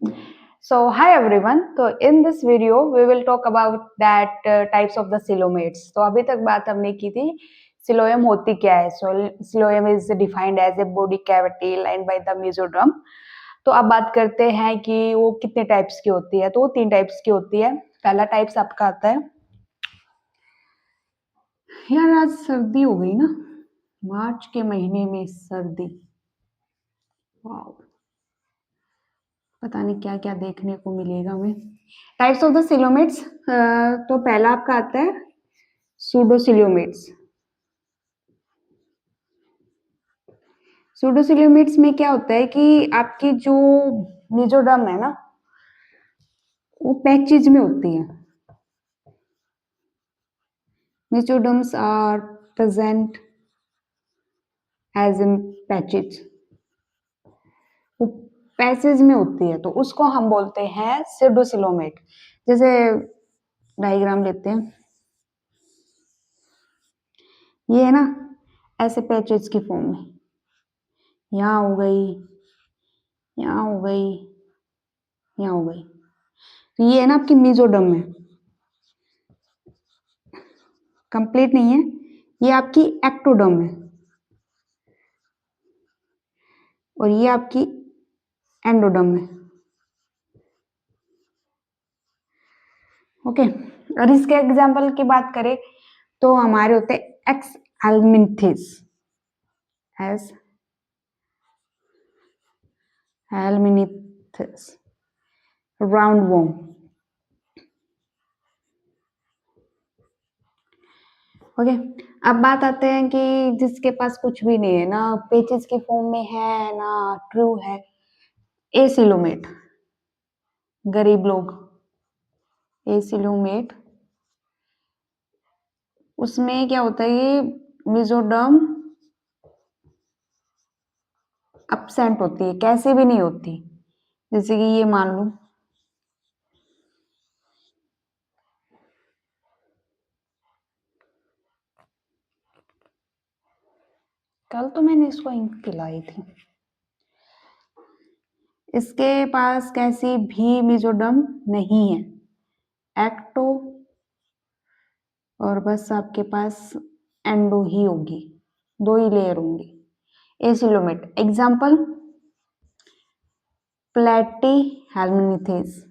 So, hi everyone. So, in this video, we will talk about that types of the coelomates. तो अभी तक बात हमने की थी सिलोयम होती क्या है. So, सिलोयम is defined as a body cavity lined by the mesoderm. तो अब बात करते हैं कि वो कितने टाइप्स की होती है. तो वो 3 टाइप्स की होती है. पहला टाइप्स आपका आता है. यार आज सर्दी हो गई ना. मार्च के महीने में सर्दी. वाओ. पता नहीं क्या क्या देखने को मिलेगा हमें. Types of the coelomates. तो पहला आपका आता है सूडोसिलोमेट्स. सूडोसिलोमेट्स में क्या होता है कि आपकी जो मेसोडर्म है ना वो पैचेज में होती है. Mesoderms are present as in patches. वो पैसेज में होती है तो उसको हम बोलते हैं सूडोसिलोमेट. जैसे डायग्राम लेते हैं. ये है ना ऐसे पैचेज की फॉर्म में. यहाँ हो गई, यहाँ हो गई, यहाँ हो गई. तो ये है ना आपकी मेसोडर्म में. कंप्लीट नहीं है. ये आपकी एक्टोडर्म है और ये आपकी एंडोडर्म है. ओके. और इसके एग्जांपल की बात करें तो हमारे होते हैं aschelminthes. Aschelminthes, round worm. Okay. अब बात आते हैं कि जिसके पास कुछ भी नहीं है ना पेचेस की फॉर्म में है ना ट्रू है. एसिलोमेट. गरीब लोग. एसिलोमेट. उसमें क्या होता है ये मेसोडर्म अपसेंट होती है. कैसे भी नहीं होती. जैसे कि ये मान लो कल तो मैंने इसको इंक पिलाई थी. इसके पास कैसी भी मेसोडर्म नहीं है. एक्टो और बस आपके पास एंडो ही होगी. 2 ही लेयर होंगी. एसिलोमेट एग्जाम्पल प्लेटी हेल्मिनिथेस.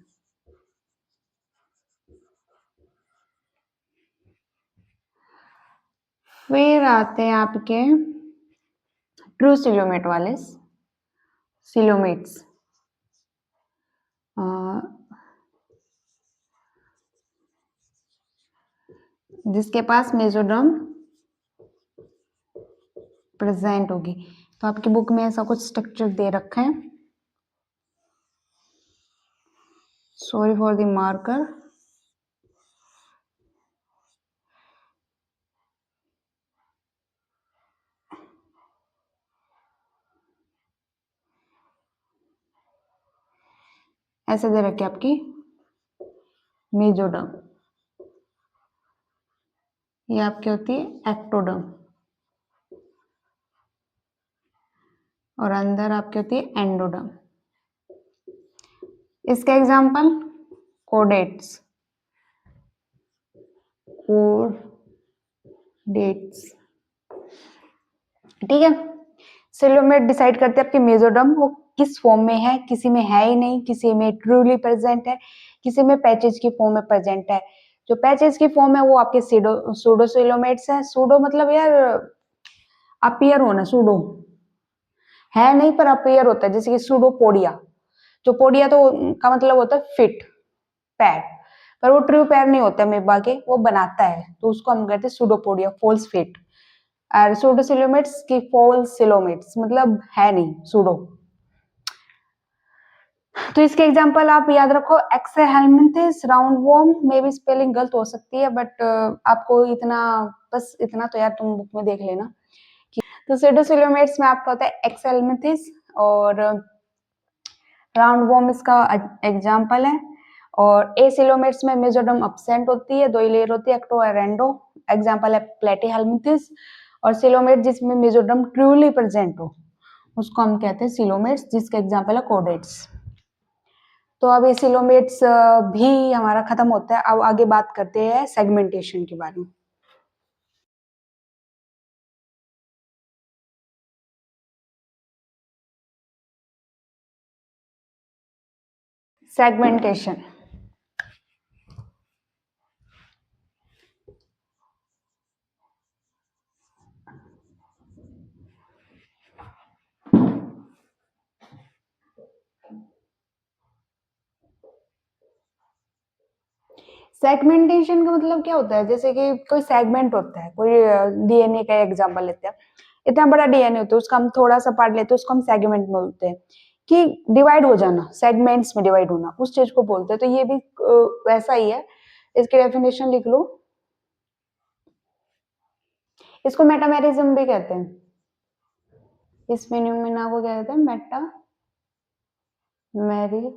फिर आते हैं आपके ट्रू सिलोमेट वाले सिलोमेट्स. जिसके पास मेसोडर्म प्रेजेंट होगी. तो आपकी बुक में ऐसा कुछ स्ट्रक्चर दे रखा है. Sorry for the marker. ऐसे दे रखी आपकी मेसोडर्म. ये आपकी होती है एक्टोडर्म और अंदर आपकी होती है एंडोडर्म. इसका एग्जांपल कोडेट्स. कोडेट्स. ठीक है. सिलोमेट डिसाइड करते हैं आपकी मेसोडर्म वो किस फॉर्म में है. किसी में है ही नहीं, किसी में ट्रूली प्रेजेंट है, किसी में पैचेज की फॉर्म में प्रेजेंट है. जो पैचेज की फॉर्म है वो आपके सूडोसिलोमेट्स है. सूडो मतलब यार अपीयर होना. सूडो है नहीं पर अपीयर होता है. जैसे कि सूडोपोडिया. जो पोडिया तो का मतलब होता है फिट पैर. पर वो ट्रू पैर नहीं होता मेबा के. वो बनाता है तो उसको हम कहते हैं सूडोपोडिया फॉल्स फिट. और सूडोसिलोमेट्स की फॉल्स सिलोमेट्स मतलब है नहीं सूडो. तो इसके एग्जांपल आप याद रखो. Aschelminthes round worm. May be spelling गलत हो सकती है बट आपको इतना बस इतना तो यार तुम बुक में देख लेना. तो सूडोसिलोमेट्स में आपका होता है एक्सेहेल्मिंथिस और राउंड वॉर्म इसका एग्जाम्पल है. और एसिलोमेट्स में मेसोडर्म अपसेंट होती है. 2 ही लेयर होती है एक्टो और एंडो. एग्जाम्पल है प्लेटीहेल्मिंथिस. और सिलोमेट जिसमें मेसोडर्म ट्रूली प्रेजेंट हो उसको हम कहते हैं सिलोमेट्स. जिसका एग्जाम्पल है कोडेट्स. तो अब ये सिलोमेट्स भी हमारा खत्म होता है। अब आगे बात करते हैं सेगमेंटेशन के बारे में। सेगमेंटेशन सेगमेंटेशन का मतलब क्या होता है, जैसे कि कोई सेगमेंट होता है, कोई डीएनए का एग्जांपल लेते हैं। इतना बड़ा डीएनए होता है, उसका हम थोड़ा सा पार्ट लेते हैं, उसको हम सेगमेंट बोलते हैं। कि डिवाइड हो जाना, सेगमेंट्स में डिवाइड होना, उस चीज को बोलते हैं। तो ये भी वैसा ही है। इसकी डेफिनेशन लिख लो। इसको मेटामेरिज्म भी कहते हैं। इस फिनोमेना को क्या कहते हैं? Metamerism.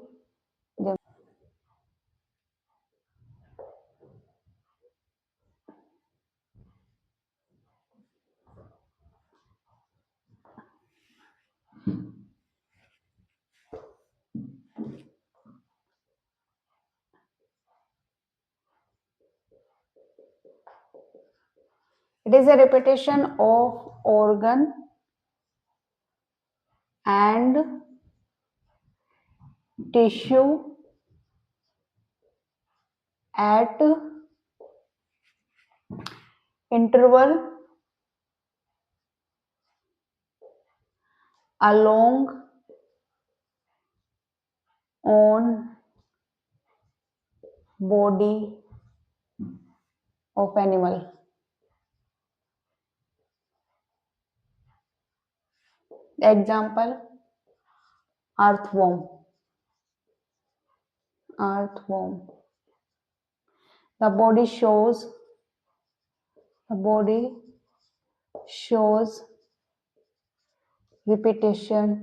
It is a repetition of organ and tissue at interval along on body of animal. Example: earthworm. Earthworm. The body shows repetition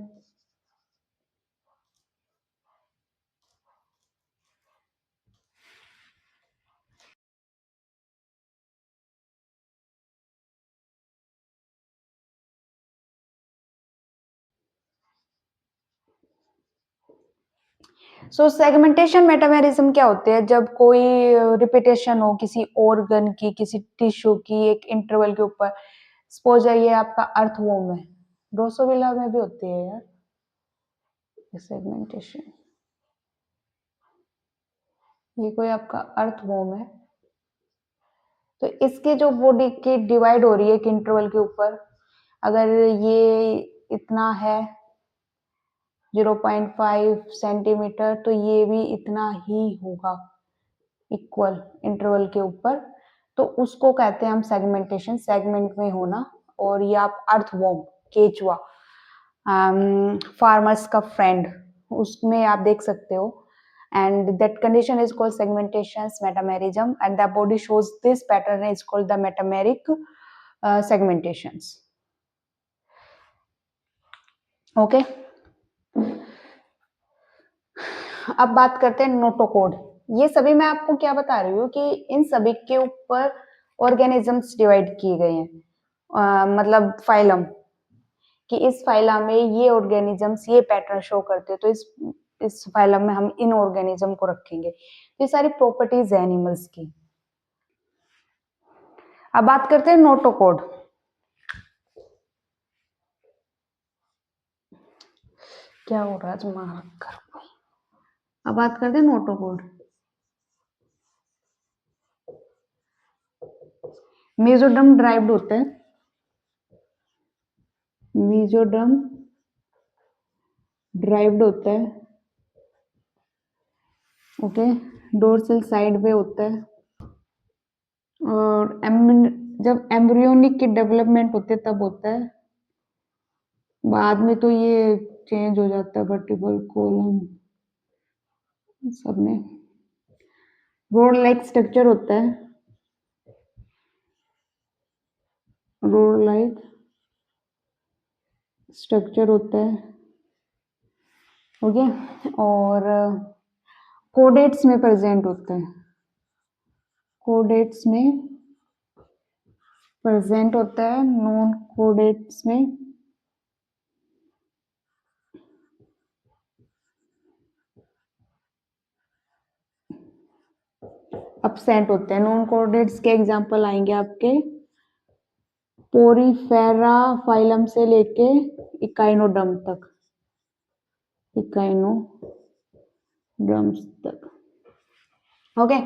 so segmentation metamerism क्या होते हैं? जब कोई रिपीटेशन हो किसी ऑर्गन की, किसी टिश्यू की एक इंटरवल के ऊपर। सपोज है ये आपका अर्थवॉर्म है, ड्रोसोफिला में भी होती है यार सेगमेंटेशन। ये कोई आपका अर्थवॉर्म है, तो इसके जो बॉडी की डिवाइड हो रही है एक इंटरवल के ऊपर। अगर ये इतना है 0.5 सेंटीमीटर, तो ये भी इतना ही होगा इक्वल इंटरवल के ऊपर। तो उसको कहते हैं हम सेगमेंटेशन, सेगमेंट में होना। और ये आप अर्थवॉर्म, केचुआ, फार्मर्स का फ्रेंड, उसमें आप देख सकते हो। And that condition is called segmentation metamerism and the body shows this pattern is called the metameric segmentations. Okay, अब बात करते हैं नोटोकोड। ये सभी मैं आपको क्या बता रही हूँ कि इन सभी के ऊपर ऑर्गेनिजम्स डिवाइड किए गए हैं, मतलब फाइलम, कि इस फाइलम में ये ऑर्गेनिजम्स ये पैटर्न शो करते हैं, तो इस फाइलम में हम इन ऑर्गेनिज्म को रखेंगे। तो ये सारी प्रॉपर्टीज है एनिमल्स की। अब बात करते हैं नोटोकोड। क्या हो रहा है? अब बात करते हैं नोटोकोड। मेसोडर्म ड्राइव्ड होते हैं, मेसोडर्म ड्राइव्ड होता है, ओके, डोर्सल साइड पे होता है। और जब एम्ब्रियोनिक की डेवलपमेंट होती है तब होता है, बाद में तो ये चेंज हो जाता है वर्टिब्रल कॉलम सब में। रोड लाइक स्ट्रक्चर होता है, रोड लाइक स्ट्रक्चर होता है, ओके। और कोडेट्स में प्रेजेंट होता है, कोडेट्स में प्रेजेंट होता है, नॉन कोडेट्स में absent होते हैं। नॉन कोऑर्डिनेट्स के एग्जांपल आएंगे आपके पोरीफेरा फाइलम से लेके इकाइनोडर्म तक, इकाइनोडर्म्स तक। ओके,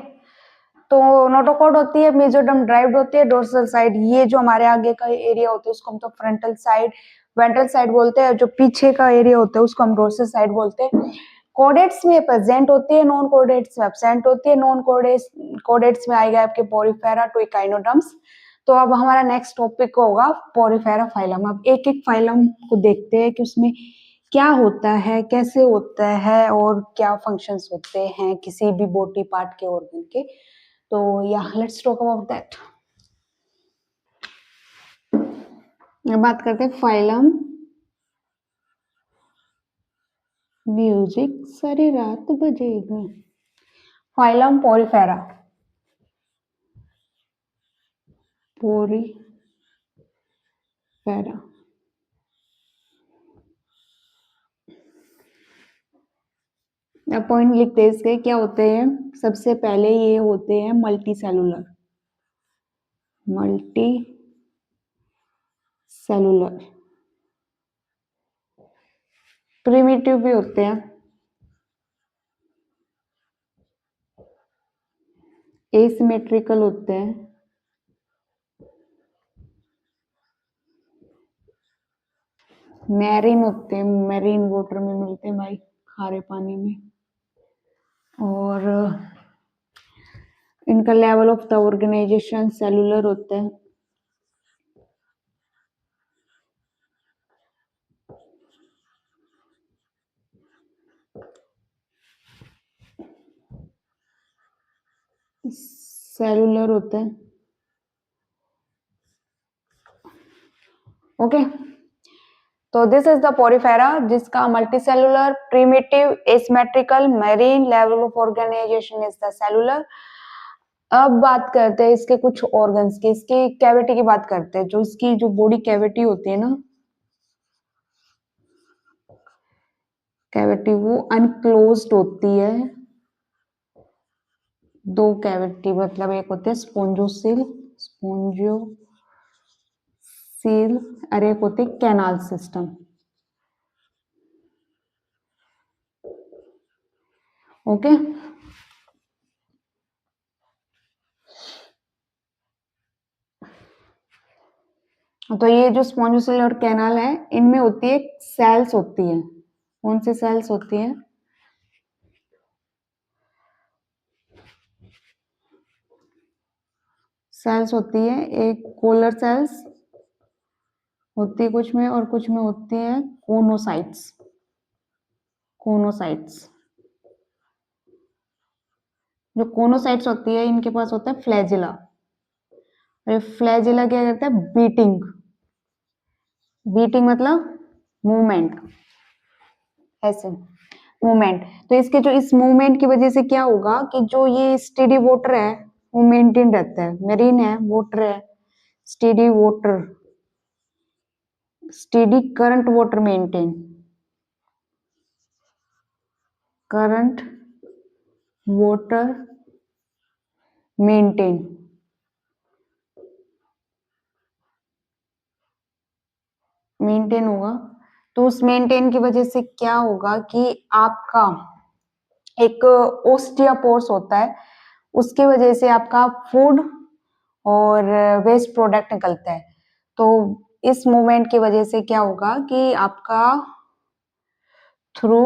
तो नोटोकॉर्ड होती है, मेसोडर्म ड्राइव्ड होती है, डोर्सल साइड ये जो हमारे आगे का एरिया होता है उसको हम तो फ्रंटल साइड, वेंट्रल साइड बोलते हैं, जो पीछे का एरिया होता है उसको हम डोर्सल साइड बोलते हैं। कोडेट्स में प्रेजेंट होती है, नॉन कोडेट्स में एब्सेंट होती है। नॉन कोडेट्स में आएगा आपके पोरीफेरा टू इकाइनोडर्म्स। तो अब हमारा नेक्स्ट टॉपिक होगा पोरीफेरा फाइलम। अब एक एक फाइलम को देखते हैं कि उसमें क्या होता है, कैसे होता है और क्या फंक्शंस होते हैं किसी भी बॉडी पार्ट के ऑर्गन के। तो या लेट्स टॉक अबाउट दैट। बात करते हैं फाइलम म्यूजिक सारी रात बजेगा। फाइलम पोरीफेरा, पोरीफेरा पॉइंट लिखते हैं इसके क्या होते हैं। सबसे पहले ये होते हैं multi cellular, multi cellular. Primitive भी होते हैं, एसिमेट्रिकल होते हैं, मैरीन होते हैं, मैरीन वाटर में मिलते हैं भाई, खारे पानी में। और इनका level of the organisation cellular होता है। सेलुलर होता है। ओके, तो दिस इज द पोरीफेरा जिसका multicellular, primitive, asymmetrical, marine, level of organisation is the cellular. अब बात करते हैं इसके कुछ ऑर्गन्स की, इसकी कैविटी की बात करते हैं। जो इसकी जो बॉडी कैविटी होती है ना, कैविटी वो अनक्लोज्ड होती है। दो कैविटी मतलब एक होते हैं स्पोंजोसील, स्पोंजियोसील, और एक होते हैं कैनाल सिस्टम। ओके, तो ये जो स्पोंजोसेल और कैनाल है इनमें होती है सेल्स होती है। कौन सी सेल्स होती है? सेल्स होती है, एक कोलर सेल्स होती है कुछ में, और कुछ में होती है कोनोसाइट्स। कोनोसाइट्स, जो कोनोसाइट्स होती है इनके पास होता है फ्लैजिला। और फ्लैजिला क्या करता है? बीटिंग। बीटिंग मतलब मूवमेंट, ऐसे मूवमेंट। तो इसके जो इस मूवमेंट की वजह से क्या होगा कि जो ये स्टेडी वाटर है वो मेंटेन रहता है। मेरीन है, वाटर है, steady water, steady current water maintain, current water maintain. Maintain होगा, तो उस मेंटेन की वजह से क्या होगा कि आपका एक ओस्टियोपोर्स होता है, उसकी वजह से आपका फूड और वेस्ट प्रोडक्ट निकलता है। तो इस मूवमेंट की वजह से क्या होगा कि आपका थ्रू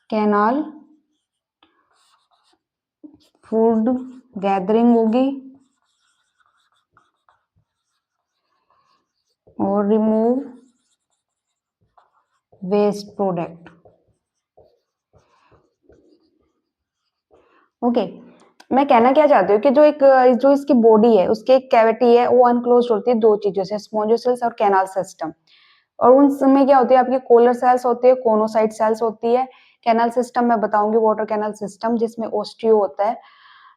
कैनाल फूड गैदरिंग होगी और रिमूव वेस्ट प्रोडक्ट। ओके, मैं कहना क्या चाहती हूँ कि जो इसकी बॉडी है उसकी एक कैविटी है वो अनक्लोज होती है दो चीजों से, स्पॉन्जोसेल्स और कैनाल सिस्टम। और उन समय क्या होती है आपकी कोलर सेल्स होती है, कोनोसाइट सेल्स होती है। कैनाल सिस्टम मैं बताऊंगी, वाटर कैनाल सिस्टम जिसमें ओस्टियो होता है,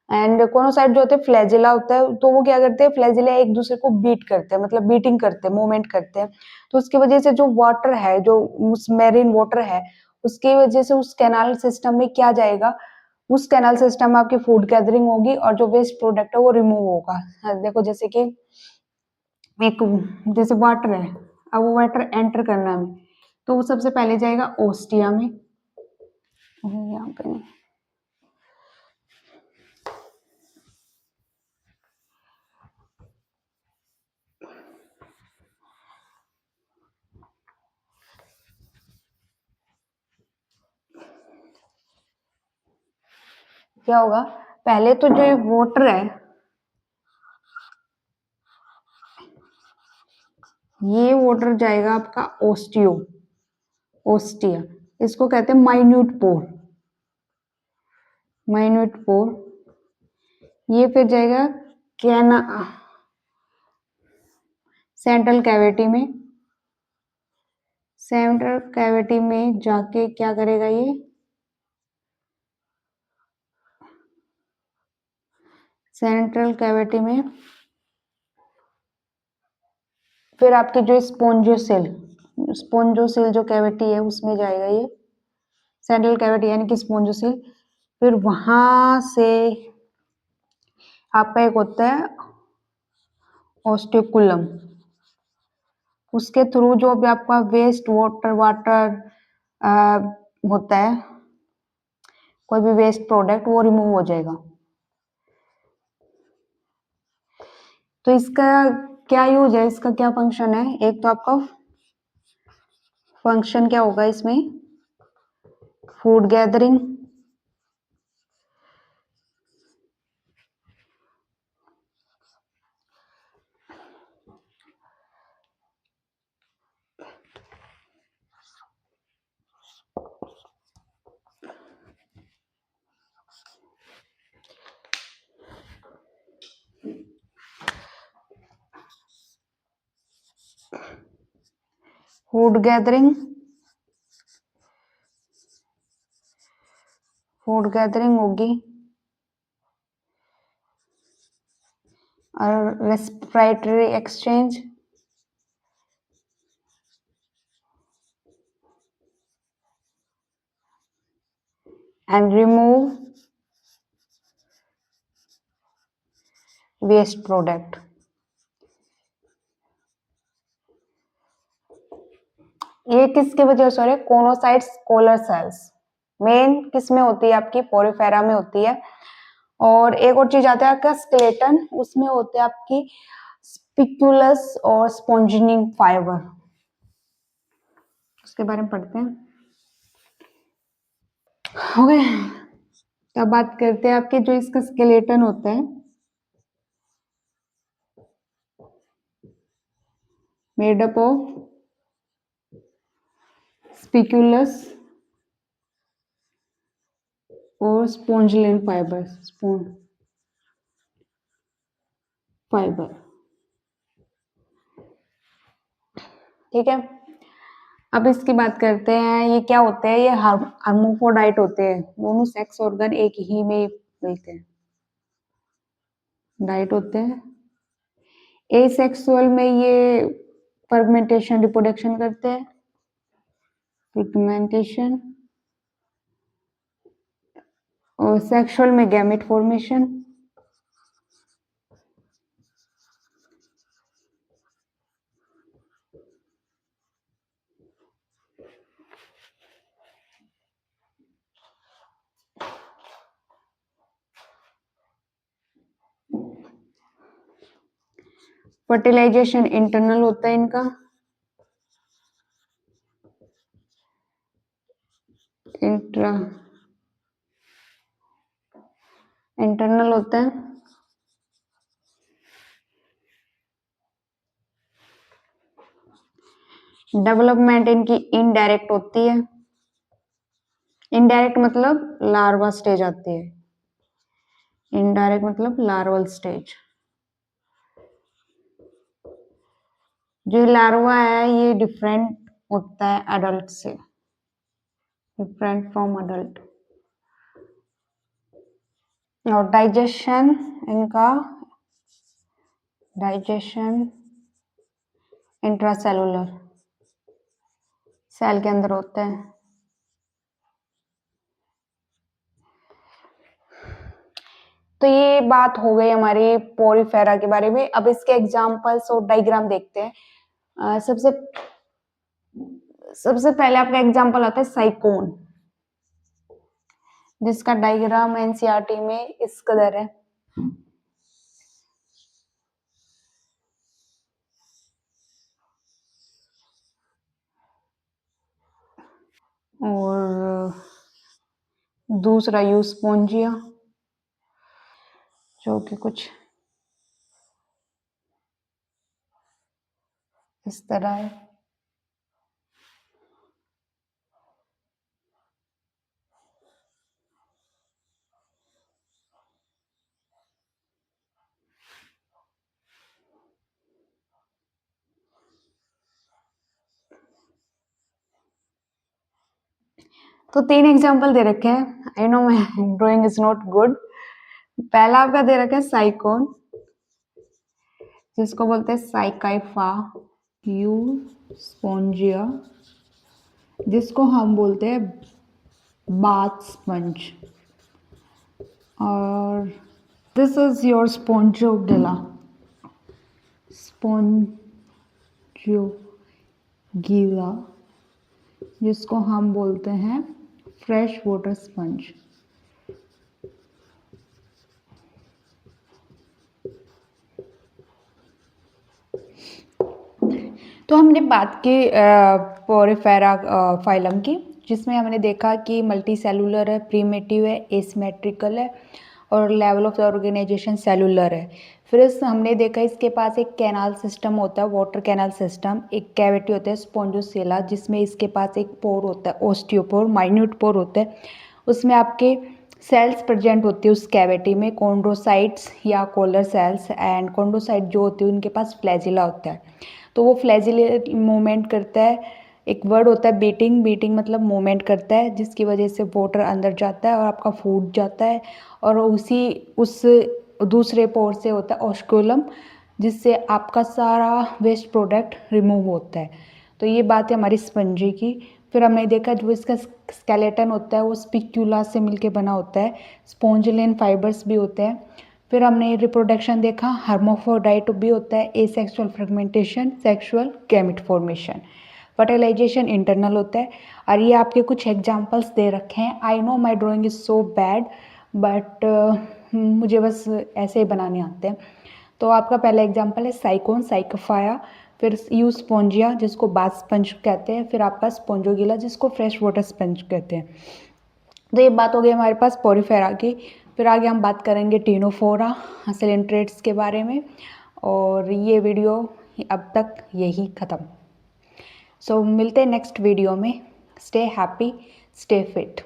एंड कोनोसाइट जो होते हैं फ्लैजिला होता है। तो वो क्या करते हैं, फ्लैजिला एक दूसरे को बीट करते हैं, मतलब बीटिंग करते हैं, मूवमेंट करते हैं। तो उसकी वजह से जो वाटर है, जो मैरीन वाटर है उसकी वजह से उस कैनाल सिस्टम में क्या जाएगा, उस कैनाल सिस्टम में आपकी फूड गैदरिंग होगी और जो वेस्ट प्रोडक्ट है वो रिमूव होगा। हाँ, देखो जैसे कि एक जैसे वाटर है, अब वो वाटर एंटर करना है तो वो सबसे पहले जाएगा ओस्टिया में, यहाँ पे नहीं, क्या होगा, पहले तो जो वाटर है ये वाटर जाएगा आपका ओस्टिया, इसको कहते हैं माइन्यूट पोर। ये फिर जाएगा कैना सेंट्रल कैविटी में जाके क्या करेगा ये, सेंट्रल कैविटी में फिर आपकी जो स्पोंजोसेल जो कैविटी है उसमें जाएगा ये सेंट्रल कैविटी यानी कि स्पोंजोसेल। फिर वहां से आपका एक होता है ऑस्टिकुलम, उसके थ्रू जो भी आपका वेस्ट वाटर होता है, कोई भी वेस्ट प्रोडक्ट वो रिमूव हो जाएगा। तो इसका क्या यूज है, इसका क्या फंक्शन है, एक तो आपका फंक्शन क्या होगा इसमें, फूड गैदरिंग, फूड गैदरिंग होगी और respiratory exchange, and remove waste product. ये किसकी वजह से हो रहा है, कोनोसाइट्स कोलर सेल्स मेन किस में होती है, आपकी पोरिफेरा में होती है। और एक और चीज आता है आपका स्केलेटन, उसमें होते हैं आपकी स्पिक्यूलस और स्पॉन्जिनिंग फाइबर, उसके बारे में पढ़ते हैं। हो गए, अब बात करते हैं आपके जो इसका स्केलेटन होता है, मेड अप ऑफ स्पिक्यूलस और स्पॉन्जिलिन फाइबर, ठीक है। अब इसकी बात करते हैं, ये क्या होते हैं, ये हार्मोफोडाइट होते हैं, दोनों सेक्स ऑर्गन एक ही में मिलते हैं, डाइट होते हैं। एसेक्सुअल में ये फर्मेंटेशन रिप्रोडक्शन करते हैं, पिगमेंटेशन, और सेक्सुअल में गैमेट फॉर्मेशन। फर्टिलाइजेशन इंटरनल होता है इनका, इंटरनल होता है। डेवलपमेंट इनकी इनडायरेक्ट होती है, इनडायरेक्ट मतलब लार्वा स्टेज आती है, इनडायरेक्ट मतलब लार्वल स्टेज। जो लार्वा है ये डिफरेंट होता है एडल्ट से, डिफरेंट फ्रॉम एडल्ट। और डाइजेशन इंट्रासेलुलर, सेल के अंदर होता है। तो ये बात हो गई हमारी पोरिफेरा के बारे में। अब इसके एग्जांपल्स और डायग्राम देखते हैं। सबसे सबसे पहले आपका एग्जांपल आता है साइकोन, जिसका डायग्राम एनसीईआरटी में इस कदर है। और दूसरा यूस्पोंजिया, जो कि कुछ इस तरह है। तो 3 एग्जांपल दे रखे हैं। I know my drawing is not good. पहला आपका दे रखा है साइकोन, जिसको बोलते हैं साइकाइफा। यूस्पोंजिया, जिसको हम बोलते हैं बाथ स्पंज। और दिस इज योर स्पोंजोगिला, स्पोंजोगिला, जिसको हम बोलते हैं फ्रेश वाटर स्पंज। तो हमने बात की पोरिफेरा फाइलम की, जिसमें हमने देखा कि मल्टी सेलुलर है, प्रीमेटिव है, एसिमेट्रिकल है और level of the organisation cellular है। फिर हमने देखा इसके पास एक कैनाल सिस्टम होता है, वाटर कैनाल सिस्टम, एक कैविटी होता है स्पोंजोसेला, जिसमें इसके पास एक पोर होता है, ओस्टियोपोर, माइन्यूट पोर होता है। उसमें आपके सेल्स प्रेजेंट होती है उस कैविटी में, कॉन्ड्रोसाइट्स या कोलर सेल्स। एंड कॉन्ड्रोसाइट जो होती है उनके पास फ्लैजिला होता है, तो वो फ्लैजिलेट मूवमेंट करता है। एक वर्ड होता है बीटिंग, बीटिंग मतलब मूवमेंट करता है, जिसकी वजह से वाटर अंदर जाता है और आपका फूड जाता है। और उस दूसरे पोर से होता है ऑस्कुलम, जिससे आपका सारा वेस्ट प्रोडक्ट रिमूव होता है। तो ये बात है हमारी स्पंजी की। फिर हमने देखा जो इसका स्केलेटन होता है वो स्पिक्यूला से मिलके बना होता है, स्पॉन्जिलिन फाइबर्स भी होते हैं। फिर हमने रिप्रोडक्शन देखा, हर्मोफ्रोडाइट भी होता है, asexual fragmentation, sexual gamete formation, fertilisation internal होता है। और ये आपके कुछ एग्जांपल्स दे रखे हैं। I know my drawing is so bad, but मुझे बस ऐसे ही बनाने आते हैं। तो आपका पहला एग्जांपल है साइकोन, साइकोफाया। फिर यूस्पोंजिया, जिसको बाथ स्पंज कहते हैं। फिर आपका स्पोंजोगिला, जिसको फ्रेश वाटर स्पंज कहते हैं। तो ये बात हो गई हमारे पास पोरिफेरा की। फिर आगे हम बात करेंगे टीनोफोरा, सिलेंट्रेट्स के बारे में। और ये वीडियो अब तक यही ख़त्म। सो मिलते हैं नेक्स्ट वीडियो में। Stay happy, stay fit.